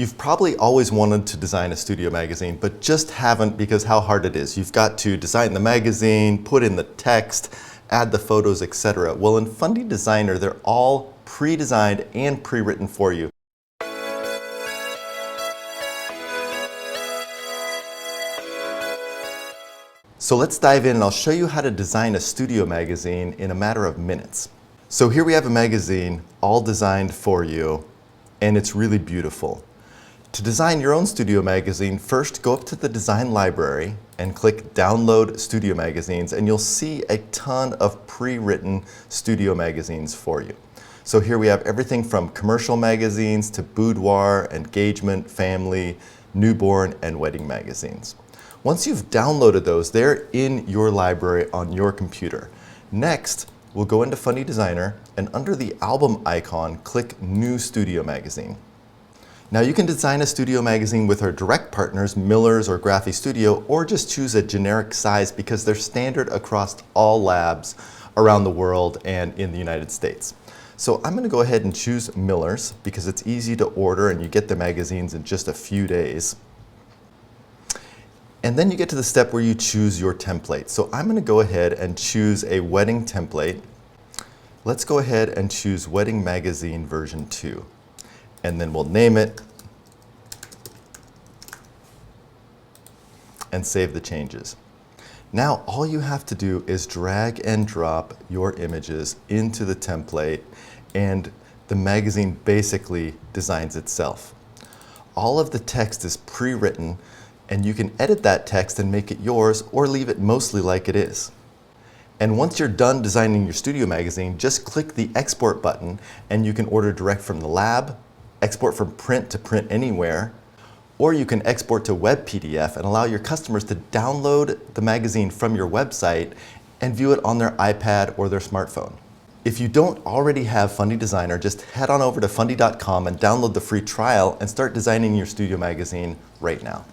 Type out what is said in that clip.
You've probably always wanted to design a studio magazine, but just haven't because how hard it is. You've got to design the magazine, put in the text, add the photos, etc. Well, in Fundy Designer, they're all pre-designed and pre-written for you. So let's dive in and I'll show you how to design a studio magazine in a matter of minutes. So here we have a magazine all designed for you, and it's really beautiful. To design your own studio magazine, first go up to the design library and click Download Studio Magazines, and you'll see a ton of pre-written studio magazines for you. So here we have everything from commercial magazines to boudoir, engagement, family, newborn, and wedding magazines. Once you've downloaded those, they're in your library on your computer. Next, we'll go into Fundy Designer, and under the album icon, click New Studio Magazine. Now you can design a studio magazine with our direct partners, Miller's or Graphy Studio, or just choose a generic size because they're standard across all labs around the world and in the United States. So I'm going to go ahead and choose Miller's because it's easy to order and you get the magazines in just a few days. And then you get to the step where you choose your template. So I'm going to go ahead and choose a wedding template. Let's go ahead and choose Wedding Magazine version 2. And then we'll name it and save the changes. Now all you have to do is drag and drop your images into the template and the magazine basically designs itself. All of the text is pre-written and you can edit that text and make it yours or leave it mostly like it is. And once you're done designing your studio magazine, just click the export button and you can order direct from the lab, export from print to print anywhere, or you can export to web PDF and allow your customers to download the magazine from your website and view it on their iPad or their smartphone. If you don't already have Fundy Designer, just head on over to fundy.com and download the free trial and start designing your studio magazine right now.